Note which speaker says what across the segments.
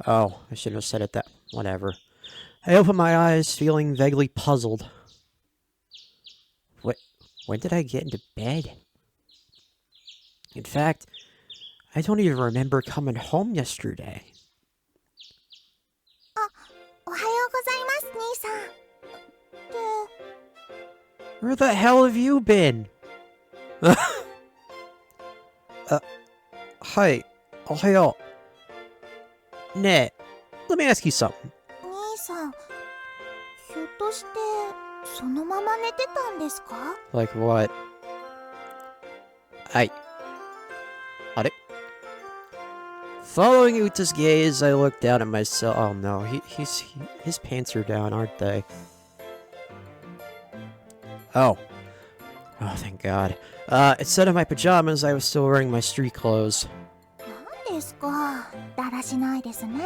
Speaker 1: Oh, I shouldn't have said it that... Whatever. I opened my eyes, feeling vaguely puzzled. What? When did I get into bed? In fact, I don't even remember coming home yesterday.
Speaker 2: おはようございます、兄さん。
Speaker 1: Where the hell have you been? Hi. Ohayo. Ne, let me ask you something.
Speaker 2: 兄さん、ひょっとしてそのまま寝てたんですか？
Speaker 1: Like what? Are? Following Uta's gaze, I looked down at myself. Oh no, his pants are down, aren't they? Oh, thank God. Instead of my pajamas, I was still wearing my street clothes.
Speaker 2: 何ですか？だらしないですね。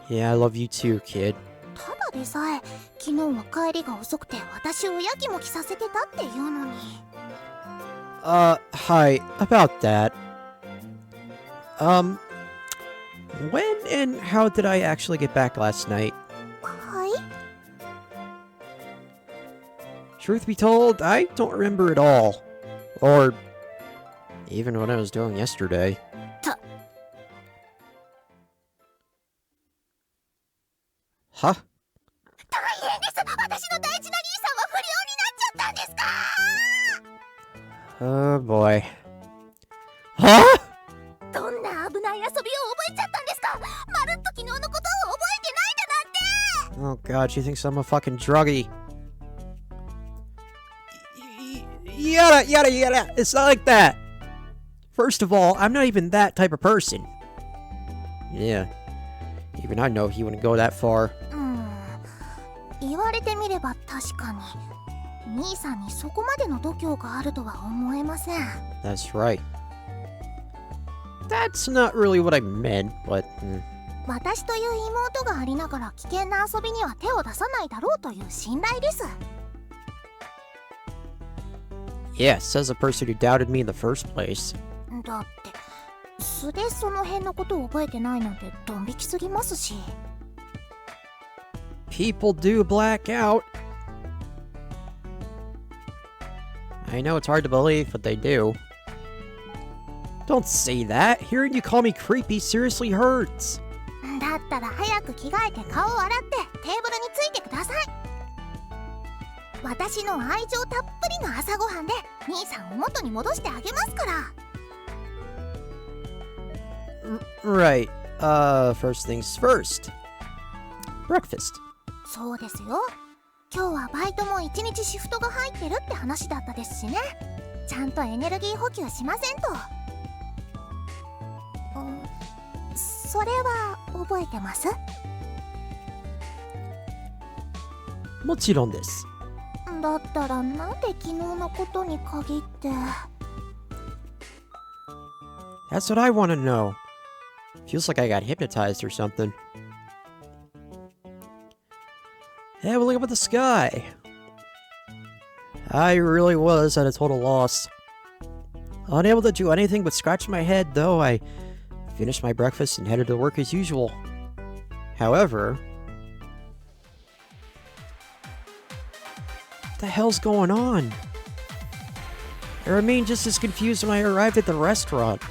Speaker 1: Yeah, I love you too, kid.
Speaker 2: ただでさえ、昨日は帰りが遅くて私をやきもきさせてたっていうのに。
Speaker 1: Hi, about that. When and how did I actually get back last night?
Speaker 2: はい？
Speaker 1: Truth be told, I don't remember at all. Or even what I was doing yesterday. Huh?
Speaker 2: 大変です。私の大事な兄さんは不良になっちゃったんですか？
Speaker 1: Oh boy. Huh?
Speaker 2: どんな危ない遊びを覚えちゃったんですか？まるっと昨日のことを覚えてないだなんて。
Speaker 1: Oh god, she thinks I'm a fucking druggie. Yada. It's not like that. First of all, I'm not even that type of person. Yeah. Even I know he wouldn't go that far.
Speaker 2: 言われてみれば確かに兄さんにそこまでの度胸があるとは思えません。
Speaker 1: That's right. That's not really what I meant, but...
Speaker 2: 私という妹がありながら危険な遊びには手を出さないだろうという信頼です。
Speaker 1: Yeah, says the person who doubted me in the first place.
Speaker 2: だって素でその辺のことを覚えてないなんてドン引きすぎますし。
Speaker 1: People do black out. I know it's hard to believe, but they do. Don't say that. Hearing you call me creepy seriously hurts.
Speaker 2: だったら早く着替えて顔を洗ってテーブルについてください。私の愛情たっぷりの朝ごはんで兄さんを元に戻してあげますから。
Speaker 1: Right. First things first. Breakfast.
Speaker 2: そうですよ。今日はバイトも1日シフトが入ってるって話だったですしね。ちゃんとエネルギー補給しませんと。それは覚えてます？
Speaker 1: もちろんです。
Speaker 2: だったらなんで昨日のことに限って。
Speaker 1: That's what I want to know. Feels like I got hypnotized or something. Yeah, well, look up at the sky. I really was at a total loss. Unable to do anything but scratch my head, though, I finished my breakfast and headed to work as usual. However... What the hell's going on? I remained just as confused when I arrived at the restaurant.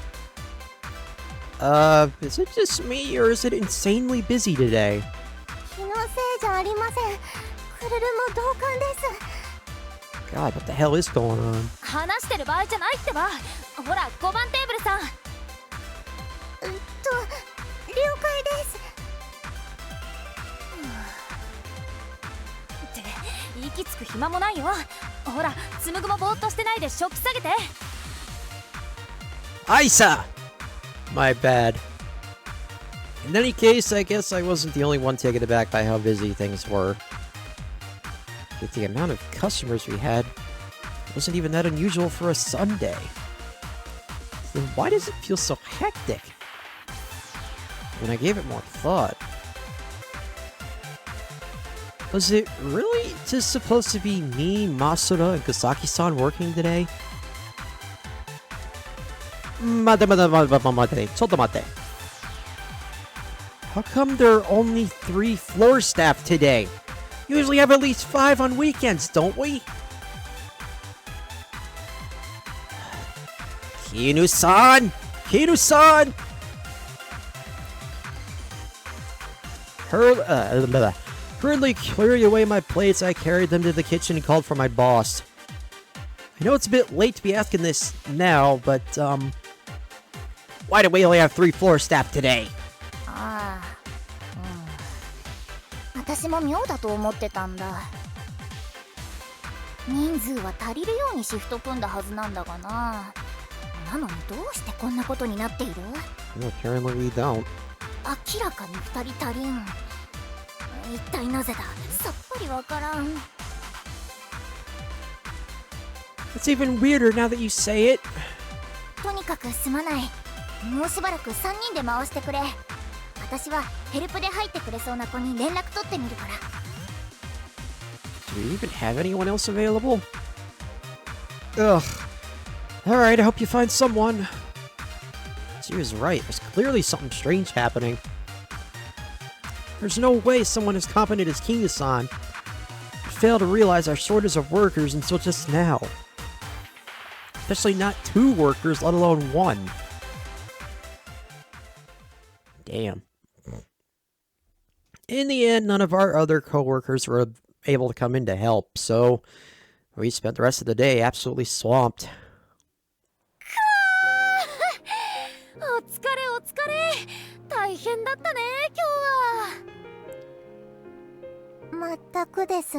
Speaker 1: Is it just me, or is it insanely busy today?
Speaker 2: 気のせいじゃありません。クルルも同感です。
Speaker 1: God, what the hell is going on?
Speaker 3: 話してる場合じゃないってば。ほら、5番テーブルさん。
Speaker 2: 了解です。
Speaker 3: って息つく暇もないよ。ほら、つむぐもぼーっとしてないで食器下げて。
Speaker 1: Isa! My bad. In any case, I guess I wasn't the only one taken aback by how busy things were. With the amount of customers we had, it wasn't even that unusual for a Sunday. Then why does it feel so hectic? When I gave it more thought, was it really just supposed to be me, Masura, and Kazaki-san working today? Mate. How come there are only 3 floor staff today? Usually have at least 5 on weekends, don't we? Kinu-san! Kinu-san! Hurriedly clearing away my plates, I carried them to the kitchen and called for my boss. I know it's a bit late to be asking this now, but, why do we only have 3 floor staff today?
Speaker 2: ああ、私も妙だと思ってたんだ。人数は足りるようにシフト組んだはずなんだがな。なのにどうしてこんなことになっている？
Speaker 1: Well, apparently we don't.
Speaker 2: 明らかに2人足りん。一体なぜだ？さっぱりわからん。
Speaker 1: It's even weirder now that you say it.
Speaker 2: とにかくすまない。もうしばらく3人で回してくれ。私はヘルプで入ってくれそうな子に連絡取ってみるから。
Speaker 1: Do we even have anyone else available? Ugh. Alright, I hope you find someone. She was right. There's clearly something strange happening. There's no way someone as competent as Kinu-san would fail to realize our shortage of workers until just now. Especially not 2 workers, let alone 1. Damn. In the end, none of our other co-workers were able to come in to help, so we spent the rest of the day absolutely swamped.
Speaker 3: お疲れお疲れ。大変だったね今日は。
Speaker 2: まったくです。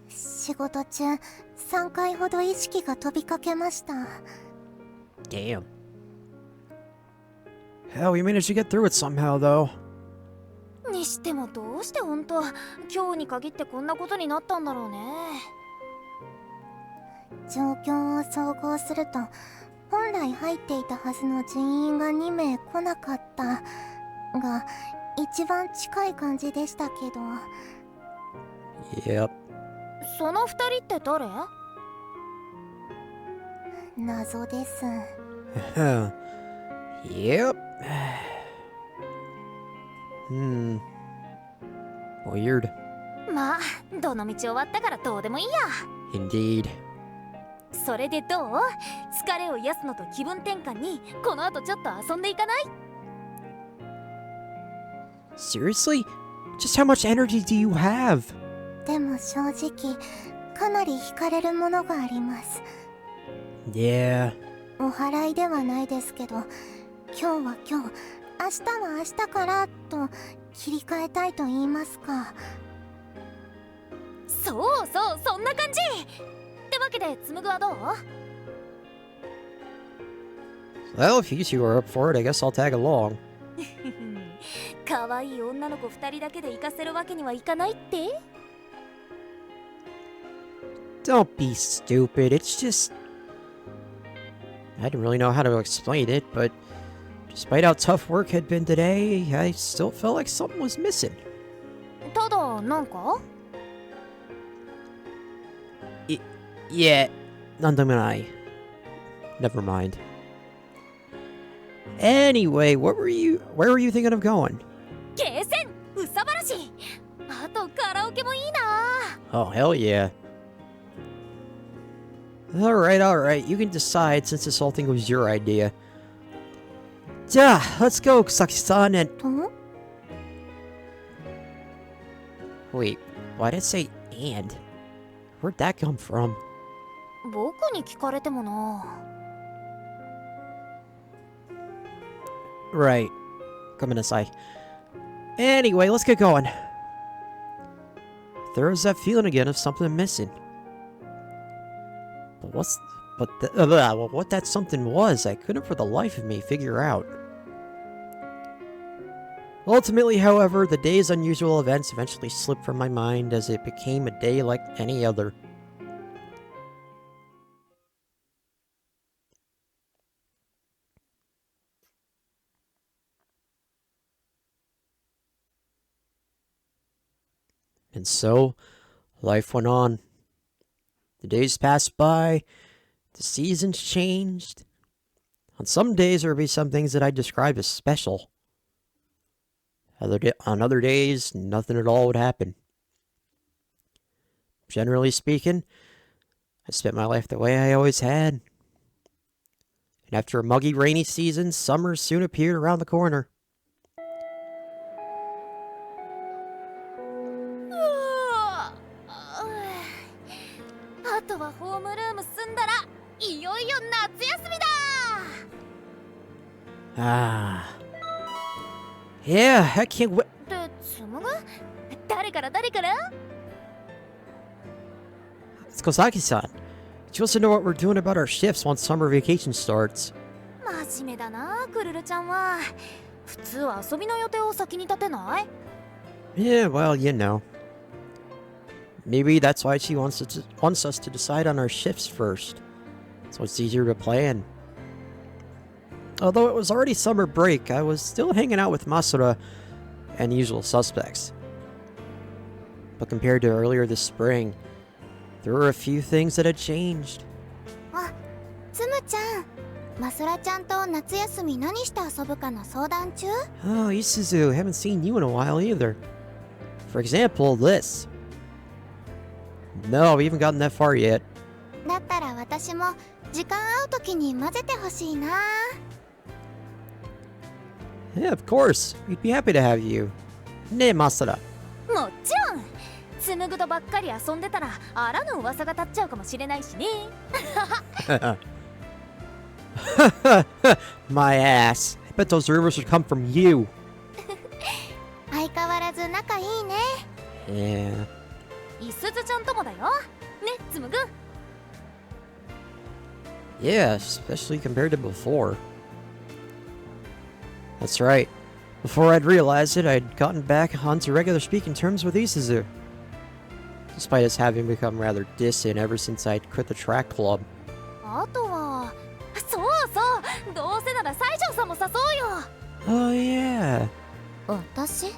Speaker 2: 仕事中3回ほど意識が飛びかけました。
Speaker 1: Damn. Hell, we managed to get through it somehow, though.
Speaker 3: にしてもどうして本当今日に限ってこんなことになったんだろうね。
Speaker 2: 状況を総合すると本来入っていたはずの人員が2名来なかったが一番近い感じでしたけど。
Speaker 1: Yep.
Speaker 3: その2人って誰？
Speaker 2: 謎です。
Speaker 1: Yep. Weird.
Speaker 3: まあどの道終わったからどうでもいいや。
Speaker 1: Indeed.
Speaker 3: それでどう？疲れを癒すのと気分転換にこの後ちょっと遊んでいかない？
Speaker 1: Seriously? Just how much energy do you have?
Speaker 2: でも正直かなり惹かれるものがあります。
Speaker 1: Yeah.
Speaker 2: お祓いではないですけど、今日は今日、明日は明日からと切り替えたいと言いますか。
Speaker 3: そうそう、そんな感じってわけで紡はどう？
Speaker 1: Well, if you two are up for it, I guess I'll tag along.
Speaker 3: 可愛い女の子2人だけで行かせるわけにはいかないって？
Speaker 1: Don't be stupid, it's just... I didn't really know how to explain it, but despite how tough work had been today, I still felt like something was missing.
Speaker 3: ただなんか？
Speaker 1: Yeah, nandamanai. Never mind. Anyway, where were you thinking of going?
Speaker 3: ゲーセン、うさばらし。あとカラオケもいいな。
Speaker 1: Oh, hell yeah. Alright, you can decide since this whole thing was your idea. Yeah, let's go, Kusaki-san, and...
Speaker 2: と
Speaker 1: Wait, why did it say and? Where'd that come from?
Speaker 3: 僕に聞かれてもな。
Speaker 1: Right. Gomenasai. Anyway, let's get going. There was that feeling again of something missing. But what that something was, I couldn't for the life of me figure out. Ultimately, however, the day's unusual events eventually slipped from my mind as it became a day like any other. And so, life went on. The days passed by, the seasons changed. On some days, there would be some things that I describe as special. On other days, nothing at all would happen. Generally speaking, I spent my life the way I always had. And after a muggy, rainy season, summer soon appeared around the corner.
Speaker 3: あとはホームルーム済んだらいよいよ夏休みだ
Speaker 1: Ah. Yeah, I can't wait.
Speaker 3: で、つむぐ誰から
Speaker 1: It's Kozaki-san. She wants to know what we're doing about our shifts once summer vacation starts.
Speaker 3: 真面目だな、クルルちゃんは。普通は遊びの予定を先に立てない
Speaker 1: Yeah, well, you know. Maybe that's why she wants us to decide on our shifts first, so it's easier to plan. Although it was already summer break, I was still hanging out with Masura and usual suspects. But compared to earlier this spring, there were a few things that had changed.
Speaker 2: あ、つむちゃん。マスラちゃんと夏休み何して遊ぶかの相談中？
Speaker 1: Oh, Isuzu, haven't seen you in a while either. For example, this. No, we haven't gotten that far yet.
Speaker 2: だったら私も時間合う時に混ぜてほしいな。
Speaker 1: Yeah, of course. We'd be happy to have you. Ne, Masura.
Speaker 3: もちろんつむぐとばっかり遊んでたらあらぬ噂が立っちゃうかもしれないしね
Speaker 1: My ass. I bet those rumors would come from you.
Speaker 2: 相変わらず仲いいね。
Speaker 1: Yeah.
Speaker 3: いすずちゃんともだよね、つむぐ
Speaker 1: Yeah, especially compared to before. That's right. Before I'd realized it, I'd gotten back onto regular speaking terms with Isuzu. Despite us having become rather distant ever since I'd quit the track club.
Speaker 3: あとはそうそうどうせなら西条さんも誘おうよ
Speaker 1: Oh, yeah.
Speaker 2: 私？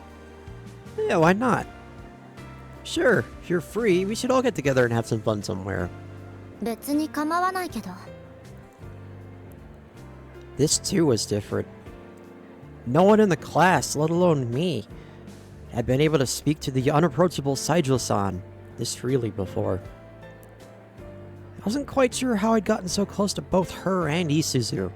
Speaker 1: Yeah, why not? Sure, if you're free, we should all get together and have some fun somewhere.
Speaker 2: 別に構わないけど。
Speaker 1: This too was different. No one in the class, let alone me, had been able to speak to the unapproachable Saijo-san this freely before. I wasn't quite sure how I'd gotten so close to both her and Isuzu.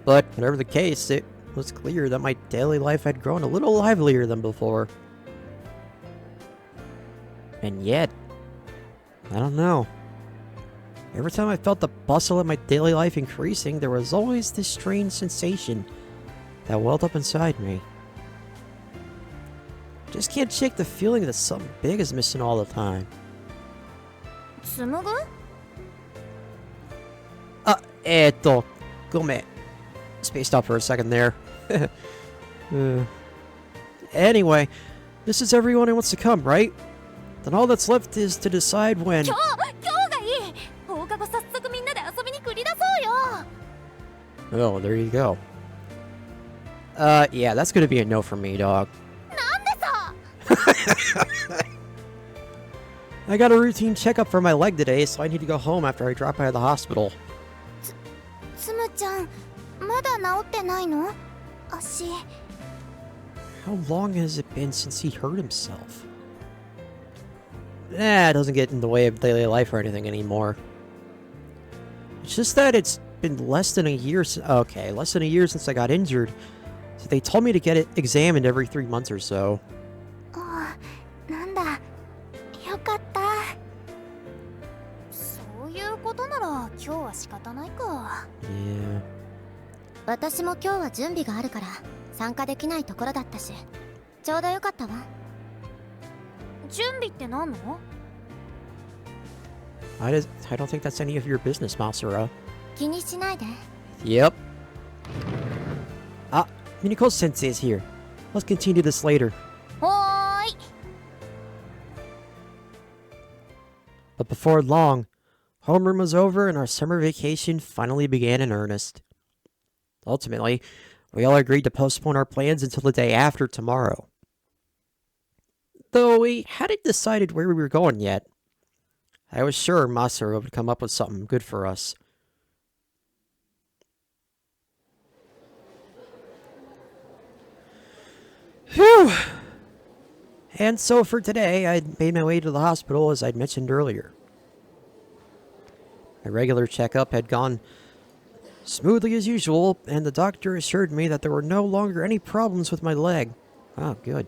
Speaker 1: But whatever the case, it was clear that my daily life had grown a little livelier than before. And yet, I don't know. Every time I felt the bustle of my daily life increasing, there was always this strange sensation that welled up inside me. Just can't shake the feeling that something big is missing all the time.
Speaker 3: つむぐ
Speaker 1: Gome. Spaced out for a second there. Anyway, this is everyone who wants to come, right? Then all that's left is to decide when...
Speaker 3: 今日がいい放課後早速みんなで遊びに繰り出そうよ
Speaker 1: Oh, there you go. Yeah, that's gonna be a no for me, dog.
Speaker 3: なんでさ
Speaker 1: I got a routine checkup for my leg today, so I need to go home after I drop by the hospital.
Speaker 2: つむちゃん、まだ治ってないの？足。
Speaker 1: How long has it been since he hurt himself? It doesn't get in the way of daily life or anything anymore. It's just that it's been less than a year less than a year since I got injured. So they told me to get it examined every 3 months or so.
Speaker 2: ああ、なんだ。よかった。
Speaker 3: そういうことなら今日は仕方ないか
Speaker 1: Yeah.
Speaker 2: 私も今日は準備があるから参加できないところだったし、ちょうどよかったわ。
Speaker 3: 準備って何の
Speaker 1: I don't think that's any of your business, Masura.
Speaker 2: 気にしないで。
Speaker 1: Yep. Ah, Minako Sensei's here. Let's continue this later.
Speaker 3: はーい
Speaker 1: But before long, homeroom was over and our summer vacation finally began in earnest. Ultimately, we all agreed to postpone our plans until the day after tomorrow. Though we hadn't decided where we were going yet, I was sure Masura would come up with something good for us. Phew! And so for today, I made my way to the hospital as I'd mentioned earlier. My regular checkup had gone smoothly as usual, and the doctor assured me that there were no longer any problems with my leg. Oh, good.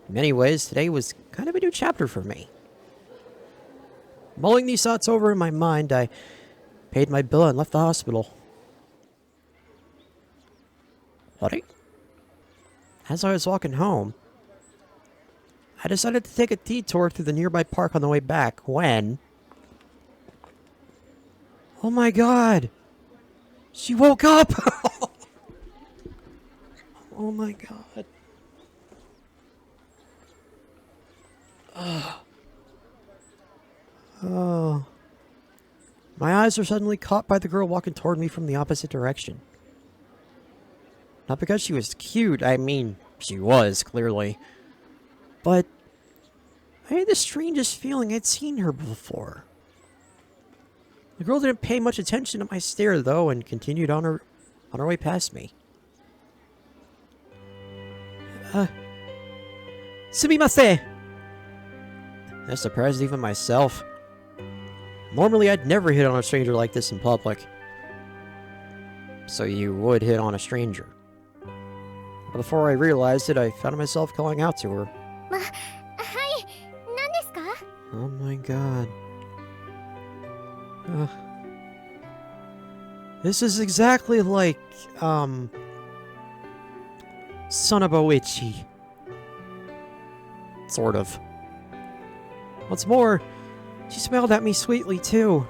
Speaker 1: In many ways, today was kind of a new chapter for me. Mulling these thoughts over in my mind, I paid my bill and left the hospital. What? As I was walking home, I decided to take a detour through the nearby park on the way back when... Oh my god! She woke up! Oh my god. Oh. My eyes were suddenly caught by the girl walking toward me from the opposite direction. Not because she was cute, I mean, she was, clearly. But I had the strangest feeling I'd seen her before. The girl didn't pay much attention to my stare, though, and continued on her way past me. Sumimasen! I surprised even myself. Normally, I'd never hit on a stranger like this in public. So you would hit on a stranger. But before I realized it, I found myself calling out to her.
Speaker 2: はい、何ですか？
Speaker 1: Oh my god. This is exactly like, son of a witchy. Sort of. What's more, she smiled at me sweetly, too.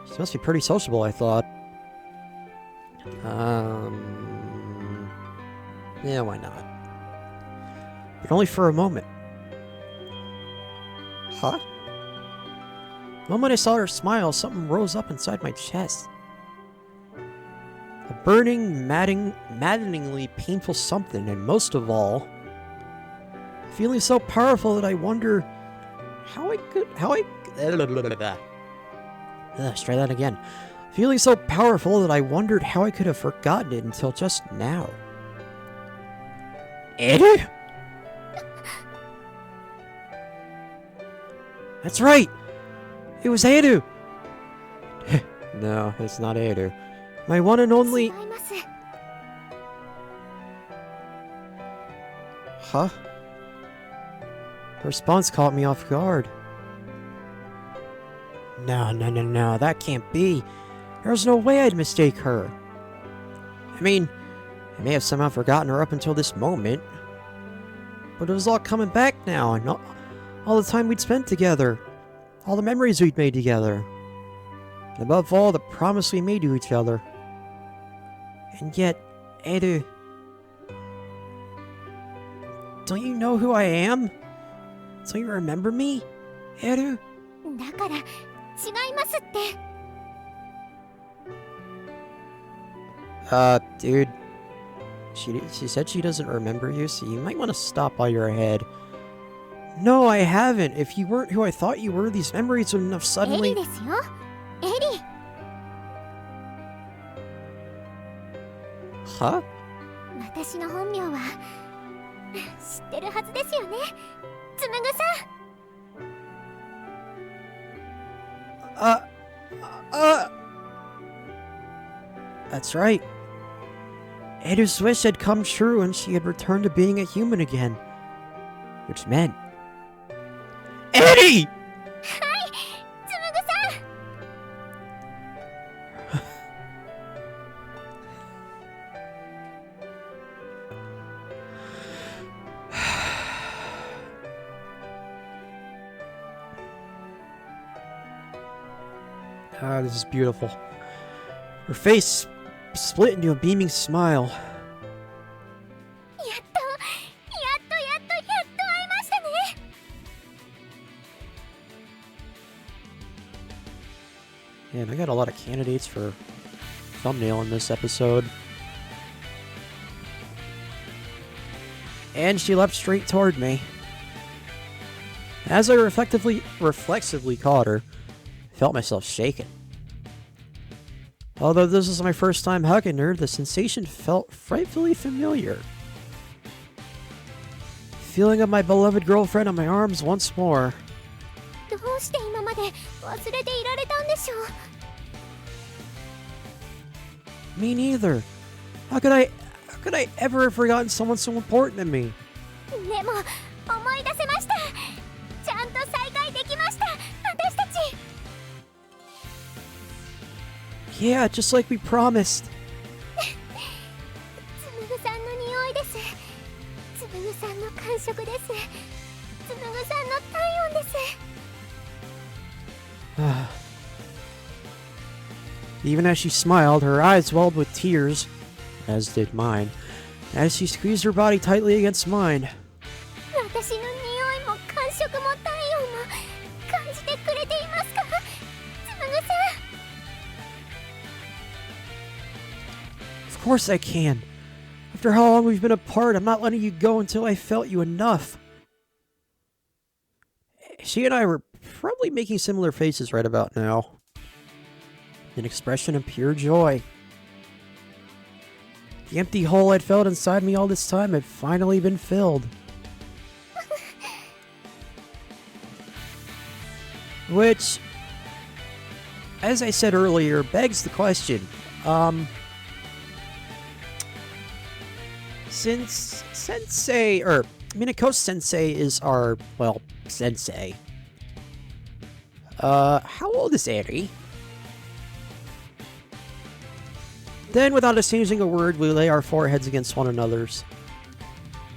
Speaker 1: She must be pretty sociable, I thought. Yeah, why not? But only for a moment. Huh? The moment I saw her smile, something rose up inside my chest. A burning, maddeningly painful something, and most of all, a feeling so powerful that I wonder let's try that again. Feeling so powerful that I wondered how I could have forgotten it until just now. Edu? That's right! It was Edu! No, it's not Edu. My one and only...
Speaker 2: 違います。
Speaker 1: Huh? Her response caught me off guard. No, that can't be. There's no way I'd mistake her. I mean, I may have somehow forgotten her up until this moment. But it was all coming back now, and all the time we'd spent together. All the memories we'd made together. And above all, the promise we made to each other. And yet, Edu... Don't you know who I am? Don't you remember me, Eru?
Speaker 2: だから、違いますって。
Speaker 1: Dude. She said she doesn't remember you, so you might want to stop while you're ahead. No, I haven't. If you weren't who I thought you were, these memories wouldn't have
Speaker 2: エ
Speaker 1: suddenly...
Speaker 2: リですよ。エリ。
Speaker 1: Huh?
Speaker 2: 私の本名は知ってるはずですよね、つむぐさん。
Speaker 1: That's right. Eru's wish had come true and she had returned to being a human again. Which meant... Eddie!
Speaker 2: はい、つむぐさん。
Speaker 1: Ah, this is beautiful. Her face split into a beaming smile.
Speaker 2: やっと会えましたね。
Speaker 1: Man, I got a lot of candidates for thumbnail in this episode. And she leapt straight toward me. As I reflexively caught her, I felt myself shaking. Although this was my first time hugging her, the sensation felt frightfully familiar. feeling of my beloved girlfriend in my arms once more.
Speaker 2: どうして今まで忘れていられたんでしょう。
Speaker 1: Me neither. How could I ever have forgotten someone so important to me?
Speaker 2: でも思い出せました。ちゃんと再会できました。私たち。
Speaker 1: Yeah, just like we promised.
Speaker 2: つむぐさんの匂いです。つむぐさんの感触です。つむぐさんの体温です。
Speaker 1: Even as she smiled, her eyes welled with tears, as did mine, as she squeezed her body tightly against mine.
Speaker 2: 私の匂いも感触も体温も感じてくれていますか？つむぐさん。
Speaker 1: Of course I can. After how long we've been apart, I'm not letting you go until I felt you enough. She and I were probably making similar faces right about now. An expression of pure joy. The empty hole I'd felt inside me all this time had finally been filled. Which, as I said earlier, begs the question, since Sensei, or Minako Sensei is our, well, Sensei, how old is Eri? Then, without exchanging a word, we lay our foreheads against one another's.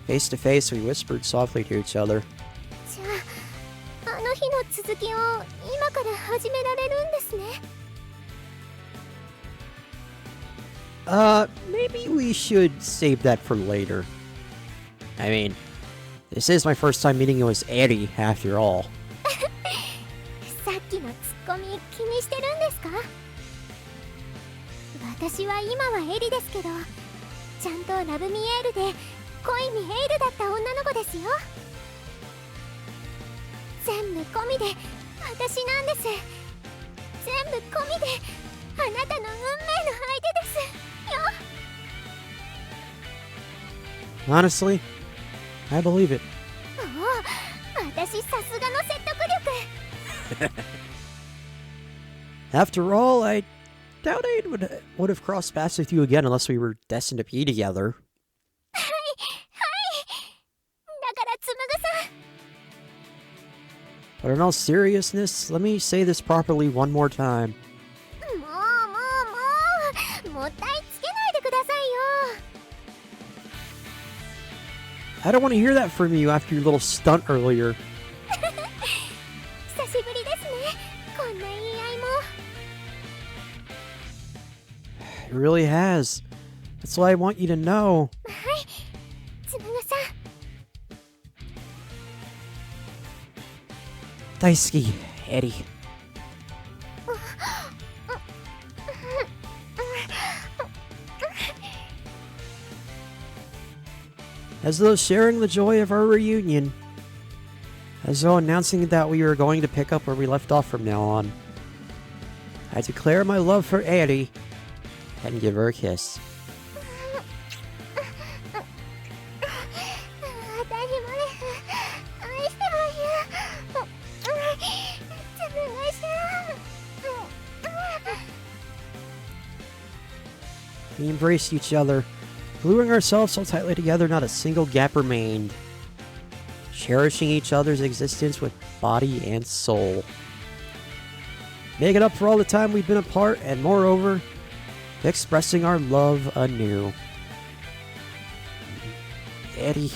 Speaker 1: Face to face, we whispered softly to each other.
Speaker 2: じゃあ、あの日の続きを今から始められるんですね。
Speaker 1: Maybe we should save that for later. I mean, this is my first time meeting you as Eri, after all.
Speaker 2: さっきのツッコミ気にしてるんですか？私は今はエリですけど、ちゃんとラブミエールで恋ミエールだった女の子ですよ。全部込みで私なんです。全部込みであなたの運命の相手ですよ。
Speaker 1: Honestly, I believe it.
Speaker 2: おお、私さすがの説得力。
Speaker 1: After all, I doubt I would have crossed paths with you again unless we were destined to be together.
Speaker 2: はい、はい。だからつむぐさん。
Speaker 1: But in all seriousness, let me say this properly one more time.
Speaker 2: もったいつけないでくださいよ。
Speaker 1: I don't want to hear that from you after your little stunt earlier.
Speaker 2: 久しぶりですね。こんな言い合いも。
Speaker 1: It really has. That's why I want you to know.
Speaker 2: はい、つむぐさん。
Speaker 1: 大好き, Eddie. As though sharing the joy of our reunion. As though announcing that we were going to pick up where we left off from now on. I declare my love for Eddie and give her a kiss.
Speaker 2: 私もです。愛してます。つむぐさん。
Speaker 1: We embraced each other, gluing ourselves so tightly together not a single gap remained. Cherishing each other's existence with body and soul. Making up for all the time we've been apart, and moreover, expressing our love anew. Eddie.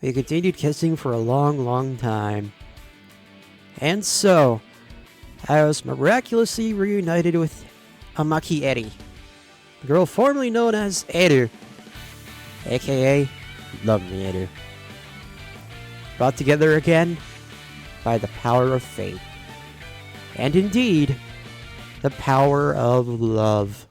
Speaker 1: We continued kissing for a long, long time. And so, I was miraculously reunited with Amaki Eri, the girl formerly known as Eru, aka Love Me Eru. Brought together again by the power of fate. And indeed, the power of love.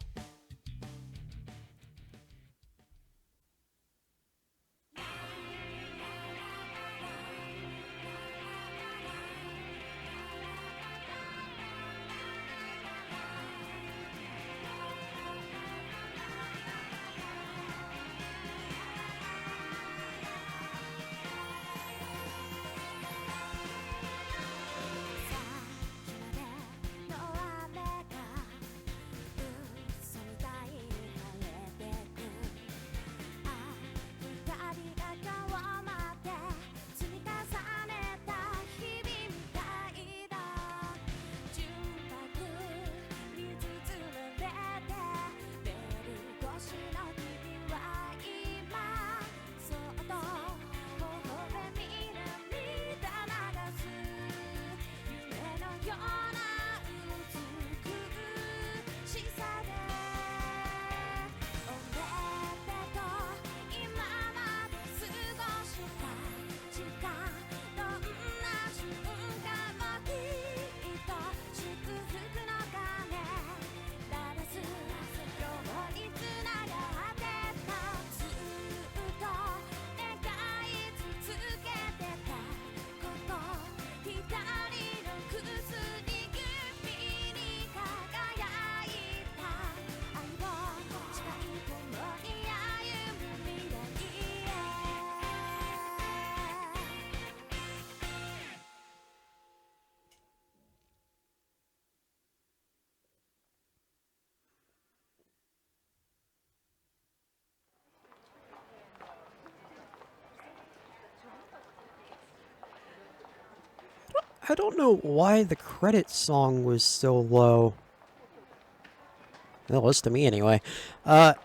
Speaker 1: I don't know why the credit song was so low. It was to me anyway. It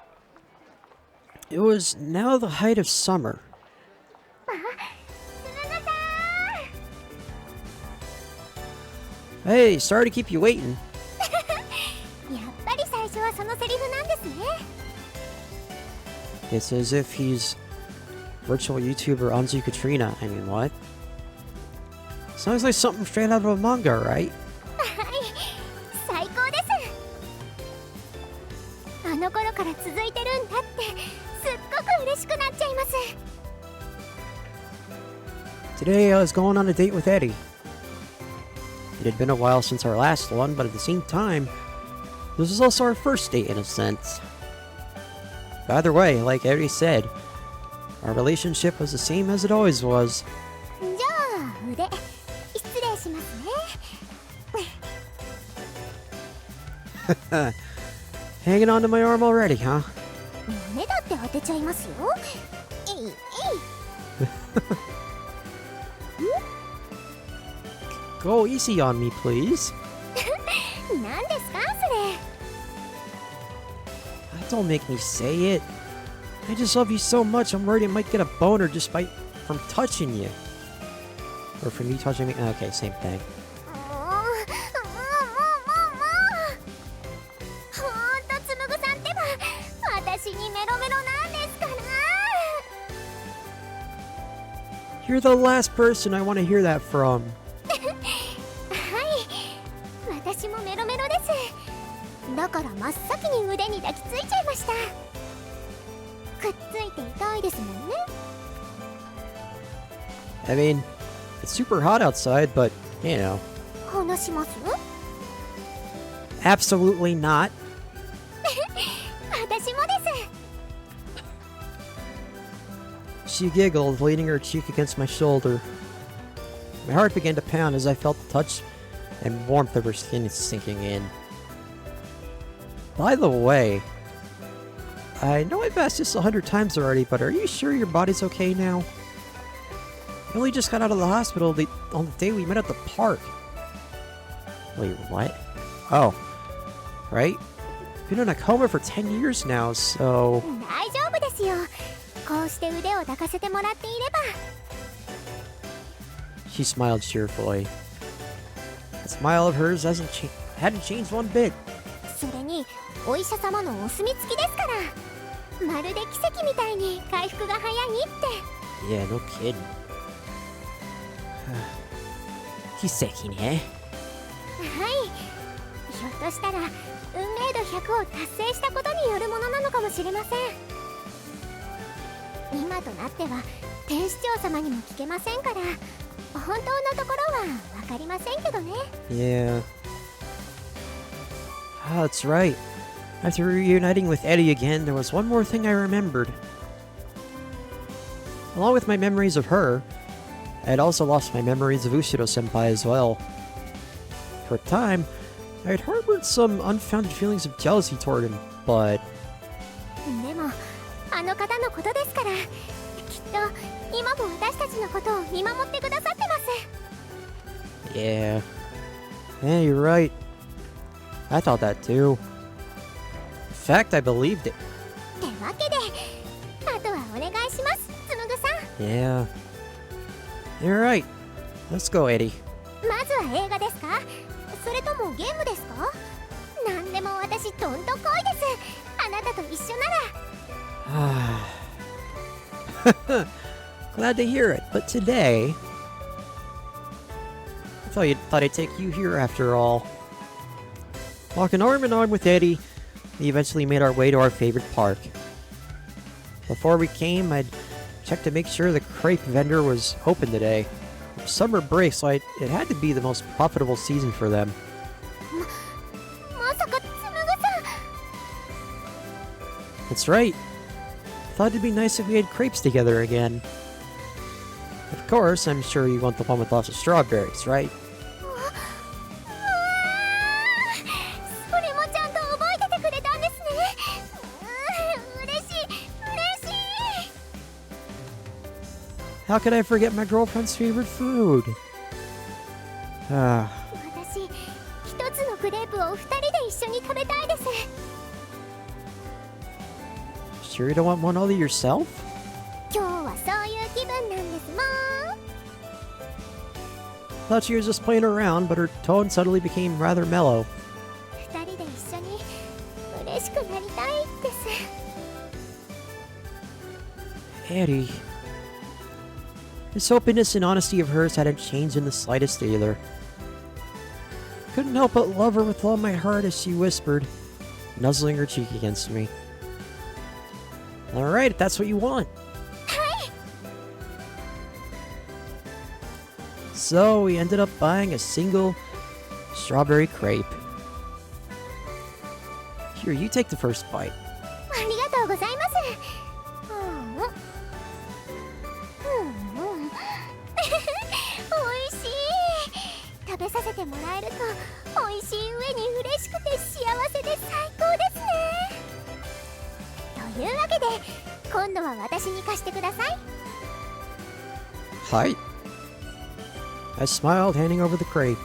Speaker 1: was now the height of summer. Hey, sorry to keep you waiting.
Speaker 2: やっぱり最初はそのセリフなんですね。
Speaker 1: It's as if he's virtual YouTuber Anzu Katrina. I mean, what? Sounds like something straight out of a manga, right?
Speaker 2: はい、最高です。あの頃から続いてるんだってすっごく嬉しくなっちゃいます。
Speaker 1: Today I was going on a date with Eddie. It had been a while since our last one, but at the same time, this was also our first date in a sense. By the way, like Eddie said, our relationship was the same as it always was.
Speaker 2: じゃあ腕失礼しますね。
Speaker 1: Hanging on to my arm already, huh?
Speaker 2: 目だって当てちゃいますよ。えいえい。
Speaker 1: Go easy on me, please.
Speaker 2: 何ですかそれ。
Speaker 1: Don't make me say it. I just love you so much, I'm worried I might get a boner just from touching you. Or from you touching me. Okay, same thing.
Speaker 2: ほんとつむぐさんってば私にメロメロなんですから。
Speaker 1: You're the last person I want to hear that from.
Speaker 2: 私もメロメロです。だから真っ先に腕に抱きついちゃいました。くっついていたいですもんね。
Speaker 1: I mean, it's super hot outside, but, you know.
Speaker 2: 話します？
Speaker 1: Absolutely not.
Speaker 2: 私もです。
Speaker 1: She giggled, leaning her cheek against my shoulder. My heart began to pound as I felt the touch and warmth of her skin sinking in. By the way, I know I've asked this 100 times already, but are you sure your body's okay now? You only just got out of the hospital on the day we met at the park. Wait, what? Oh, right? Been in a coma for 10 years now, so...
Speaker 2: 大丈夫ですよ。こうして腕を抱かせてもらっていれば。
Speaker 1: She smiled cheerfully. That smile of hers hadn't changed one bit.
Speaker 2: それにお医者様のお墨付きですから。まるで奇跡みたいに回復が早いって。
Speaker 1: Yeah, no kidding. 奇跡ね。
Speaker 2: はい。ひょっとしたら運命度100を達成したことによるものなのかもしれません。今となっては天使長様にも聞けませんから本当のところは分かりませんけどね。
Speaker 1: Yeah. Ah, that's right. After reuniting with Eddie again, there was one more thing I remembered. Along with my memories of her, I had also lost my memories of Ushiro-senpai as well. For a time, I had harbored some unfounded feelings of jealousy toward him, but...
Speaker 2: でもあの方のことですからきっと今も私たちのことを見守ってくださってます。
Speaker 1: Yeah. Yeah, you're right. I thought that too. In fact, I believed it.
Speaker 2: ってわけであとはお願いします、つむぐさん。
Speaker 1: Yeah. You're right. Let's go, Eddie.
Speaker 2: まずは映画ですか？それともゲームですか？なんでも私どんとこいです。あなたと一緒なら。
Speaker 1: Glad to hear it, but today... I thought I'd take you here after all. Walking arm in arm with Eddie, we eventually made our way to our favorite park. Before we came, I'd checked to make sure the crepe vendor was open today. Summer break, so it had to be the most profitable season for them.
Speaker 2: まさかつむぐさん。
Speaker 1: That's right. Thought it'd be nice if we had crepes together again. Of course, I'm sure you want the one with lots of strawberries, right?
Speaker 2: それもちゃんと覚えててくれたんですね。嬉しい嬉しい。
Speaker 1: How could I forget my girlfriend's favorite food?
Speaker 2: 私、一つのクレープを二人で一緒に食べたいです。
Speaker 1: Sure you don't want one all to yourself?
Speaker 2: 今日はそういう気分なんですもん。
Speaker 1: Thought she was just playing around, but her tone suddenly became rather mellow.
Speaker 2: 二人で一緒に嬉しくなりたいです。
Speaker 1: Eddie. This openness and honesty of hers hadn't changed in the slightest either. Couldn't help but love her with all my heart as she whispered, nuzzling her cheek against me. Alright, if that's what you want. So we ended up buying a single strawberry crepe. Here, you take the first bite.
Speaker 2: ありがとうございます。美味しい。食べさせてもらえると美味しい上に嬉しくて幸せで最高ですね。というわけで今度は私に貸してください。
Speaker 1: Hi. I smiled, handing over the crepe.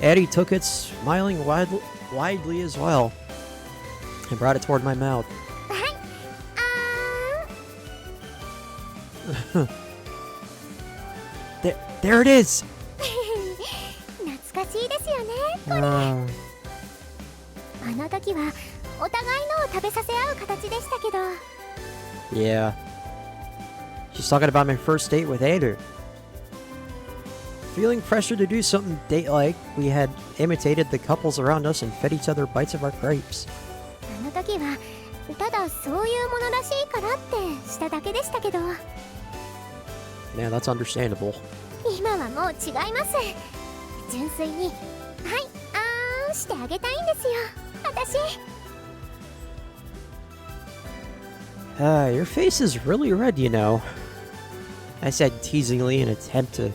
Speaker 1: Eddie took it, smiling widely as well, and brought it toward my mouth.
Speaker 2: はい。
Speaker 1: There it is!
Speaker 2: 懐かしいですよね。 あの時はお互いのを食べさせ合う形でしたけど。
Speaker 1: Yeah. She's talking about my first date with Ader. Feeling pressure to do something date-like, we had imitated the couples around us and fed each other bites of our crepes.
Speaker 2: あの時はただそういうものらしいからってしただけでしたけど。
Speaker 1: Man, that's understandable.
Speaker 2: 今はもう違います。純粋にはいあーんしてあげたいんですよ私。
Speaker 1: Your face is really red, you know. I said teasingly in an attempt to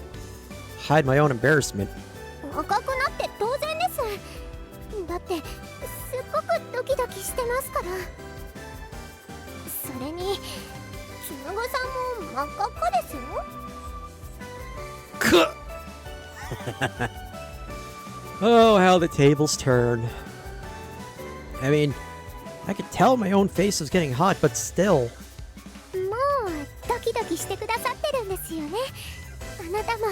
Speaker 1: hide my own embarrassment.
Speaker 2: 赤くなって当然です。だってすっごくドキドキしてますから。それに絹子さんも真っ赤っかですよ。
Speaker 1: Oh, how the tables turn. I mean, I could tell my own face was getting hot, but still.
Speaker 2: もうドキドキしてくださってるんですよねあなたも。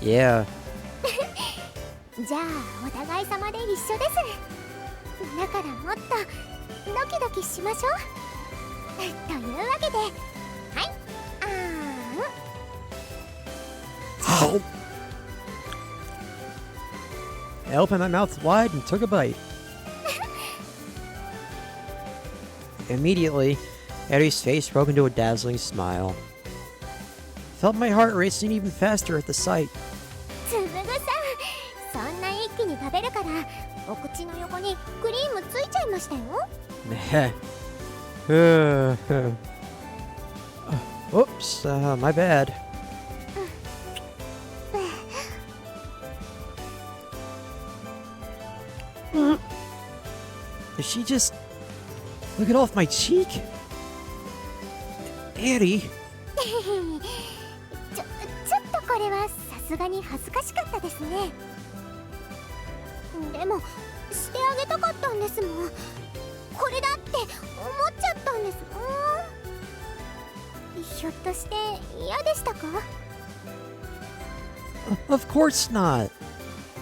Speaker 1: Yeah.
Speaker 2: じゃあお互い様で一緒です。だからもっとドキドキしましょう。というわけではいあーん。
Speaker 1: Oh. I opened my mouth wide and took a bite. Immediately, Eddie's face broke into a dazzling smile. Felt my heart racing even faster at the sight.
Speaker 2: つぶぐさん、そんな一気に食べるからお口の横にクリームついちゃいましたよ。
Speaker 1: Oops, my bad. Did she just look it off my cheek? Eddie?
Speaker 2: ちょっとこれはさすがに恥ずかしかったですね。でもしてあげたかったんですもん。これだって思っちゃったんですもん。ひょっとして嫌でしたか？
Speaker 1: Of course not.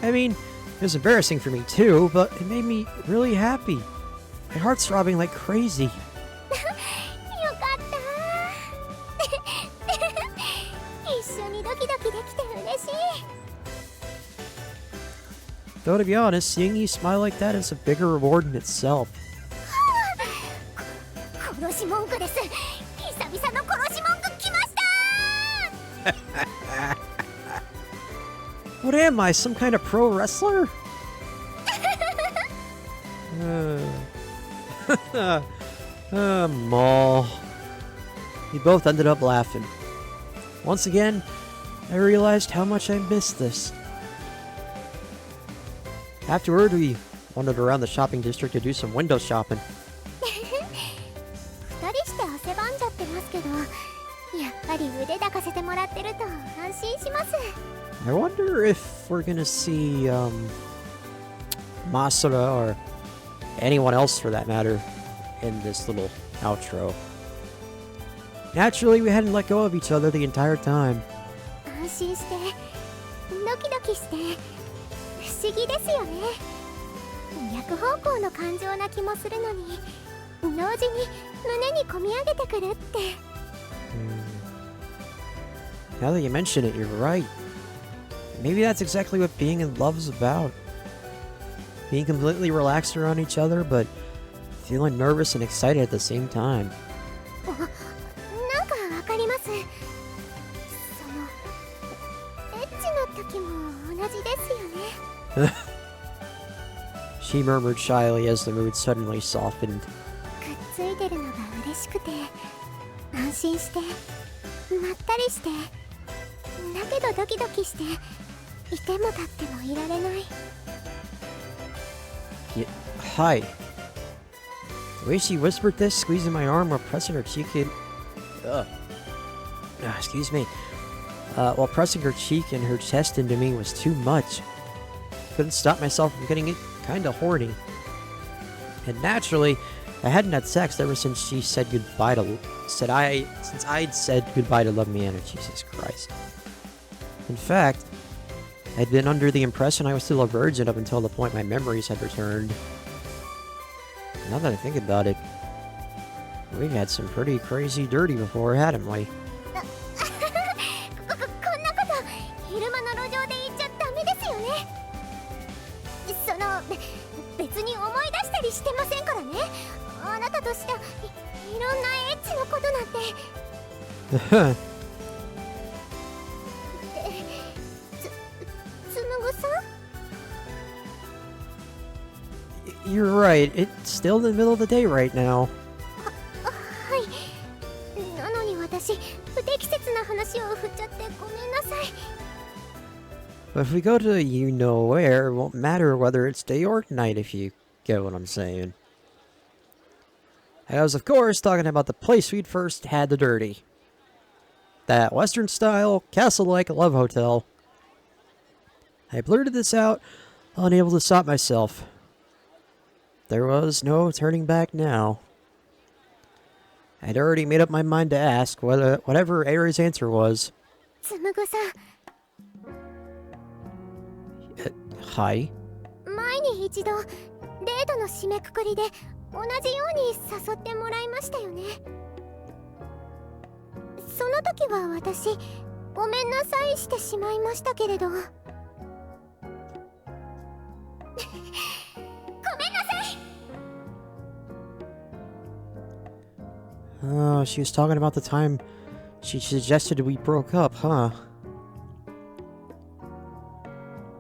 Speaker 1: I mean, it was embarrassing for me too, but it made me really happy. My heart's throbbing like crazy.
Speaker 2: よかった一緒にドキドキできて嬉しい。
Speaker 1: Though to be honest, seeing you smile like that is a bigger reward in itself.
Speaker 2: 殺し文句です。久々の殺し文句来ました。
Speaker 1: What am I, some kind of pro wrestler? Maul. We both ended up laughing. Once again, I realized how much I missed this. Afterward, we wandered around the shopping district to do some window shopping.
Speaker 2: 二人して汗ばんじゃってますけど、やっぱり腕抱かせてもらってると安心しま
Speaker 1: I wonder if we're gonna see, Masura or anyone else for that matter in this little outro. Naturally, we hadn't let go of each other the entire time.
Speaker 2: 安心してドキドキして不思議ですよね。逆方向の感情な気もするのに同時に胸に込み上げてくるって。
Speaker 1: Now that you mention it, you're right. Maybe that's exactly what being in love's about. Being completely relaxed around each other, but feeling nervous and excited at the same time.
Speaker 2: なんかわかります。そのエッチの時も同じですよね。
Speaker 1: She murmured shyly as the mood suddenly softened.
Speaker 2: くっついてるのが嬉しくて安心してまったりしてだけどドキドキしていても立ってもいられない。
Speaker 1: Hi. The way she whispered this, squeezing my arm while pressing her cheek excuse me. While pressing her cheek and her chest into me was too much. Couldn't stop myself from getting kinda horny. And naturally, I hadn't had sex ever since she said goodbye to... since I'd said goodbye to Love Me Anna. Jesus Christ. In fact, I'd been under the impression I was still a virgin up until the point my memories had returned. Now that I think about it, we've had some pretty crazy dirty before, hadn't we?
Speaker 2: こんなこと昼間の路上で言っちゃダメですよね。その別に思い出したりしてませんからね。あなたとしたいろんなエッチのことなんて。つむぐさん
Speaker 1: You're right, it's still in the middle of the day right now.
Speaker 2: はい。なのに私不適切な話を振っちゃってごめんなさい。
Speaker 1: But if we go to you know where, it won't matter whether it's day or night if you get what I'm saying. I was, of course, talking about the place we'd first had the dirty. That Western-style, castle-like love hotel. I blurted this out, unable to stop myself. There was no turning back now. I'd already made up my mind to ask whatever Aries' answer was.
Speaker 2: つむぐさん
Speaker 1: Hi?
Speaker 2: 前に一度デートの締めくくりで同じように誘ってもらいましたよね。その時は私ごめんなさいしてしまいましたけれど。ごめんなさい。
Speaker 1: Oh, she was talking about the time she suggested we broke up, huh?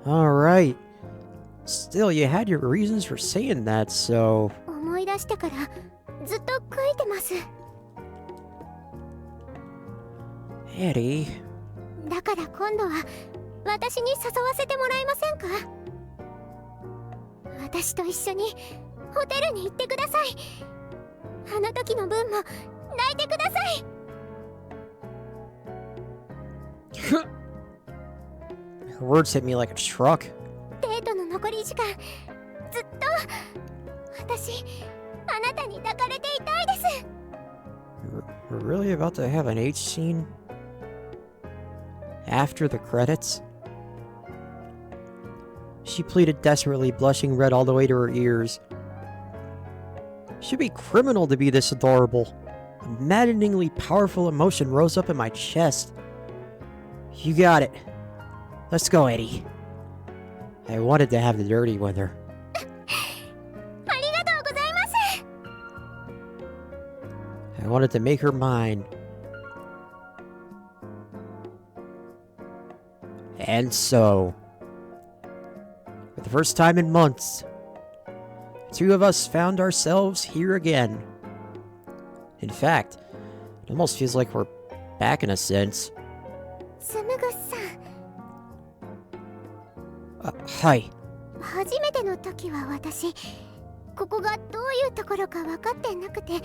Speaker 1: Alright. Still, you had your reasons for saying that, so...
Speaker 2: 思い出してからずっと悔いてます。
Speaker 1: Eddie...
Speaker 2: だから今度は私に誘わせてもらえませんか？私と一緒にホテルに行ってください。あの時の分も泣いてください。
Speaker 1: Her words hit me like a truck.
Speaker 2: デートの残り時間ずっと私あなたに抱かれていたいです。
Speaker 1: We're really about to have an H scene? After the credits? She pleaded desperately, blushing red all the way to her ears. Should be criminal to be this adorable. A maddeningly powerful emotion rose up in my chest. You got it. Let's go, Eddie. I wanted to have the dirty with her.
Speaker 2: ありがとうございます。
Speaker 1: I wanted to make her mine. And so, for the first time in months, the two of us found ourselves here again. In fact, it almost feels like we're back in a sense.
Speaker 2: つむぐさん
Speaker 1: Hi.
Speaker 2: 初めての時は私ここがどういうところか分かってなくて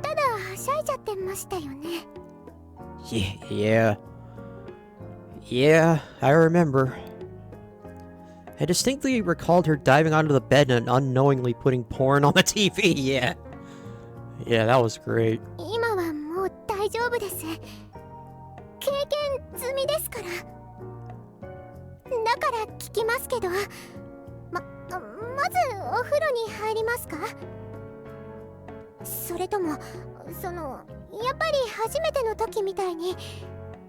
Speaker 2: ただはしゃいじゃってましたよね。
Speaker 1: Yeah. Yeah, I remember. I distinctly recalled her diving onto the bed and unknowingly putting porn on the TV. Yeah. Yeah, that was great.
Speaker 2: 今はもう大丈夫です。経験済みですから。だから聞きますけど、まずお風呂に入りますか？それとも、やっぱり初めての時みたいに、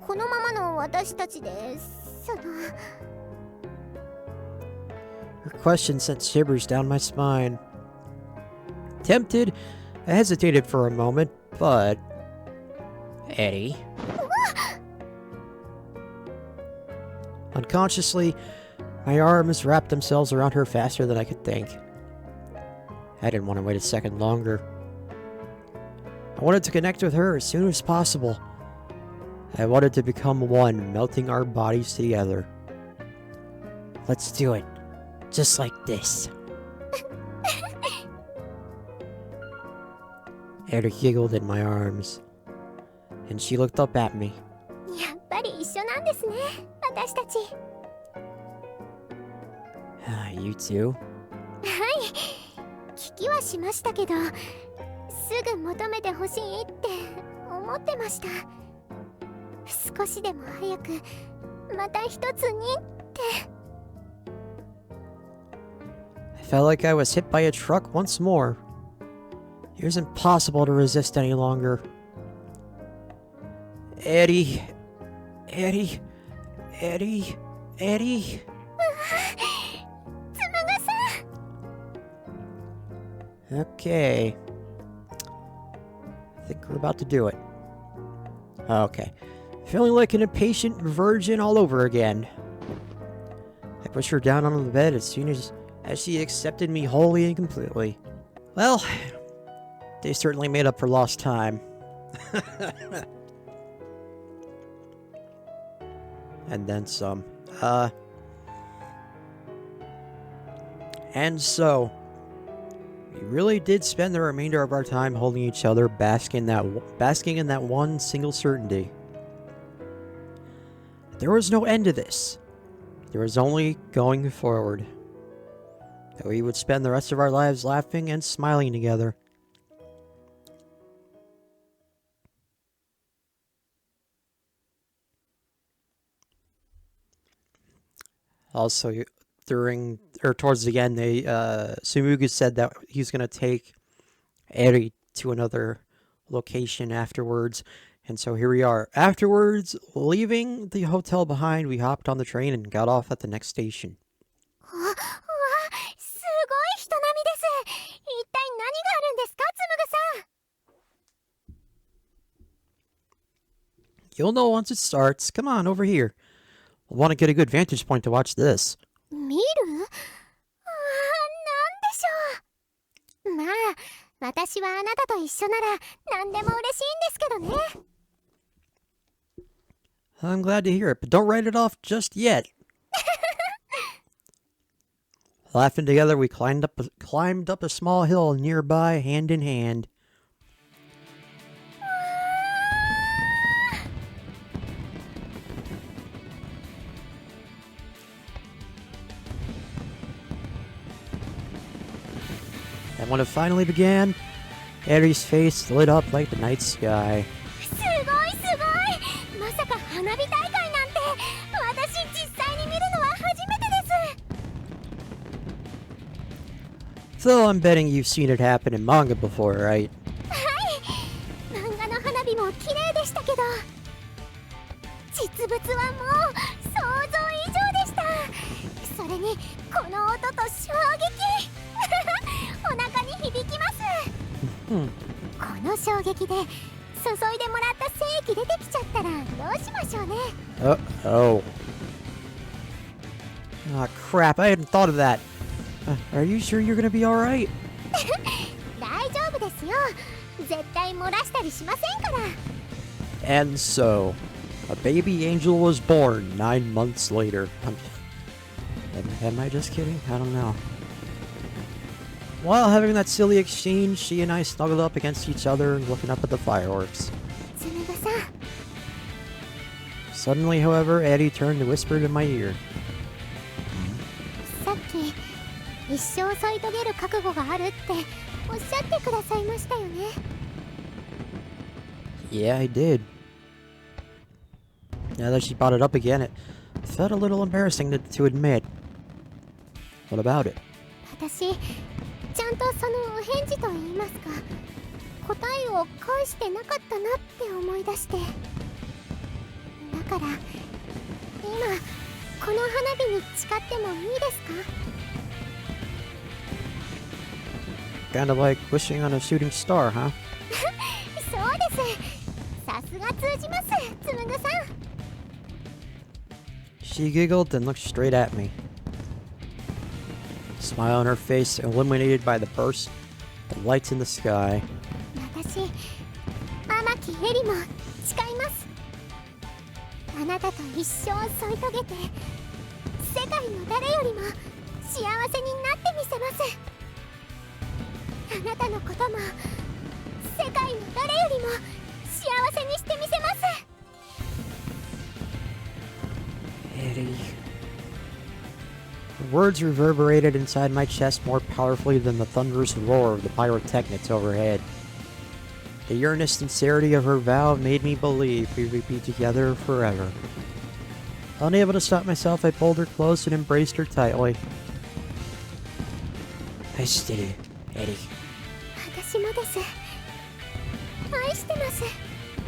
Speaker 2: このままの私たちで、
Speaker 1: Her question sent shivers down my spine. Tempted, I hesitated for a moment, but... Eddie... Unconsciously, my arms wrapped themselves around her faster than I could think. I didn't want to wait a second longer. I wanted to connect with her as soon as possible. I wanted to become one, melting our bodies together. Let's do it. Just like this. Eddie giggled in my arms, and she looked up at me.
Speaker 2: やっぱり一緒なんですね、私たち。
Speaker 1: You too?
Speaker 2: はい、聞きはしましたけど、すぐ求めてほしいって思ってました。少しでも早くまた一つにって。
Speaker 1: I felt like I was hit by a truck once more. It was impossible to resist any longer. Eddie... Eddie... Eddie... Eddie...
Speaker 2: つむがさん。
Speaker 1: Okay. I think we're about to do it. Okay. Feeling like an impatient virgin all over again. I pushed her down onto the bed as soon as she accepted me wholly and completely. Well, they certainly made up for lost time. And then some. And so, we really did spend the remainder of our time holding each other, basking in that one single certainty. There was no end to this. There was only going forward. That we would spend the rest of our lives laughing and smiling together. Also, towards the end, Sumugu said that he's gonna take Eri to another location afterwards, and so here we are. Afterwards, leaving the hotel behind, we hopped on the train and got off at the next station.
Speaker 2: すごい人並みです。一体何があるんですか、つむぐさん。
Speaker 1: You'll know once it starts. Come on, over here. We'll want to get a good vantage point to watch this.
Speaker 2: 見る？なんでしょう。まあ、私はあなたと一緒なら何でも嬉しいんですけどね。
Speaker 1: I'm glad to hear it, but don't write it off just yet. Laughing together, we climbed up a small hill nearby, hand in hand. And when it finally began, Eri's face lit up like the night sky.
Speaker 2: すごいすごい。まさか花火大会なんて私実際に見るのは初めてです。
Speaker 1: So I'm betting you've seen it happen in manga before, right?
Speaker 2: はい。漫画の花火も綺麗でしたけど、実物はもう想像以上でした。それにこの音と衝撃。お腹に響きます。この衝撃で注いでもらった精液出てきちゃったらどうしましょうね。
Speaker 1: Oh. Ah, crap, I hadn't thought of that. Are you sure you're gonna be alright?
Speaker 2: 大丈夫ですよ。絶対漏らしたりしませんから。
Speaker 1: And so, a baby angel was born 9 months later. Am I just kidding? I don't know. While having that silly exchange, she and I snuggled up against each other, looking up at the fireworks.
Speaker 2: つむぐさん。
Speaker 1: Suddenly, however, Eddie turned and whispered in my ear.
Speaker 2: さっき一生添い遂げる覚悟があるっておっしゃってくださいましたよね。
Speaker 1: Yeah, I did. Now that she brought it up again, it felt a little embarrassing to admit. What about it?
Speaker 2: 私ちゃんとそのお返事と言いますか答えを返してなかったなって思い出して、だから今この花火に誓ってもいいですか？
Speaker 1: Kind of like wishing on a shooting star, huh?
Speaker 2: そうです。さすが通じます、つむぐさん。
Speaker 1: She giggled and looked straight at me. Smile on her face illuminated by the burst of lights in the sky.
Speaker 2: 私、天木エリも誓います。あなたと一生添い遂げて、世界の誰よりも幸せになってみせます。あなたのことも世界の誰よりも幸せにしてみせます。
Speaker 1: Eddie. The words reverberated inside my chest more powerfully than the thunderous roar of the pyrotechnics overhead. The earnest sincerity of her vow made me believe we would be together forever. Unable to stop myself, I pulled her close and embraced her tightly. I stayed, Eddie.
Speaker 2: 私もです。愛してます、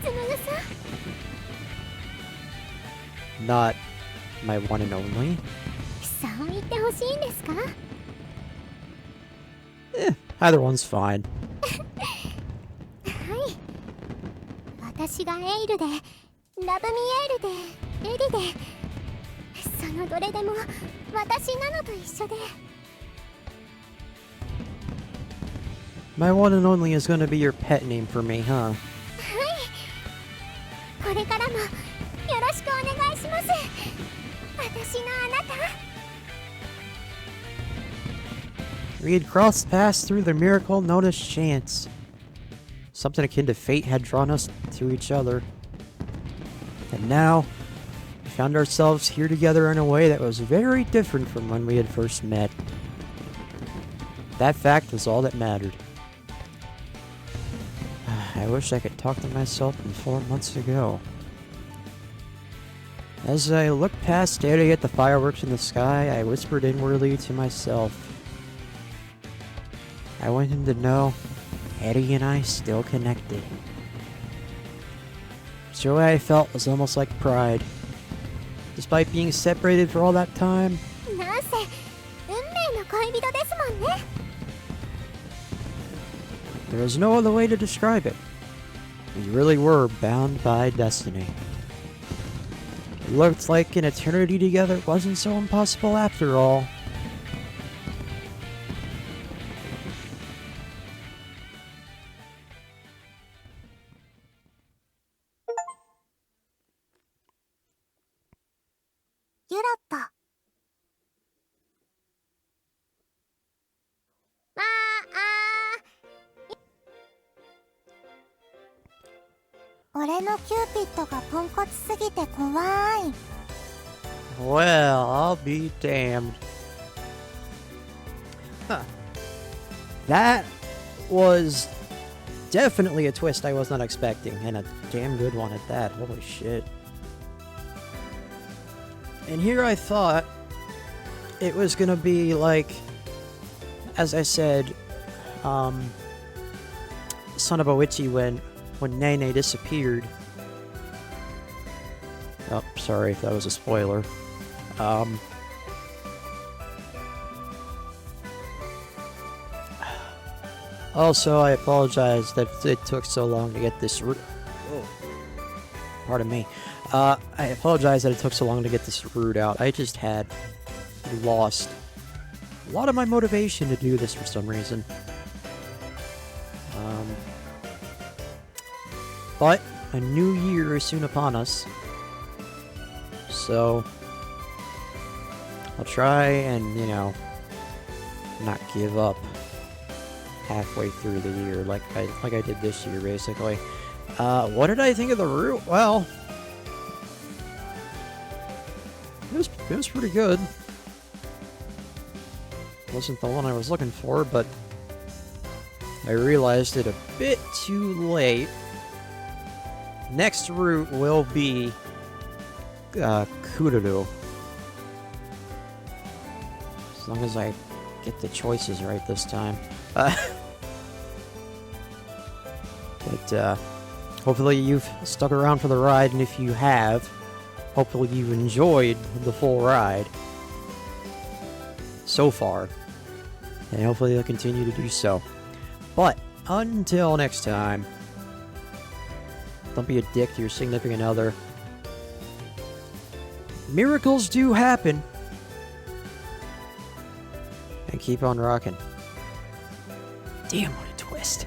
Speaker 2: つむぐさん。
Speaker 1: Not my one and only.
Speaker 2: そう言ってほしいんですか？
Speaker 1: Either one's fine.
Speaker 2: はい。私がエイルで、ラブミエールで、エリで、そのどれでも私なのと一緒で。
Speaker 1: My one and only is going to be your pet name for me, huh?
Speaker 2: はい。これからもよろしくお願いします。私のあなた。
Speaker 1: We had crossed paths through the miracle known as chance. Something akin to fate had drawn us to each other. And now, we found ourselves here together in a way that was very different from when we had first met. That fact was all that mattered. I wish I could talk to myself from 4 months ago. As I looked past staring at the fireworks in the sky, I whispered inwardly to myself. I want him to know Eddie and I still connected. The joy I felt was almost like pride. Despite being separated for all that time,
Speaker 2: なんせ運命の恋人ですもんね。
Speaker 1: there was no other way to describe it. We really were bound by destiny. It looked like an eternity together wasn't so impossible after all.
Speaker 2: You ロット。俺のキューピッドがポンコツすぎて怖い。
Speaker 1: Well, I'll be damned. Huh. That was definitely a twist I was not expecting, and a damn good one at that. Holy shit. And here I thought it was gonna be like, as I said, son of a witchy when Nene disappeared. Oh, sorry if that was a spoiler. Also, I apologize that it took so long to get this route. Oh, pardon me. I apologize that it took so long to get this route out. I just had lost a lot of my motivation to do this for some reason. But a new year is soon upon us. So I'll try and, you know, not give up halfway through the year like I did this year, basically. What did I think of the route? Well, It was pretty good. Wasn't the one I was looking for, but I realized it a bit too late. Next route will be Kuduru. As long as I get the choices right this time. But hopefully you've stuck around for the ride, and if you have, hopefully you've enjoyed the full ride so far, and hopefully you'll continue to do so. But until next time, don't be a dick to your significant other. Miracles do happen. And keep on rocking. Damn, what a twist.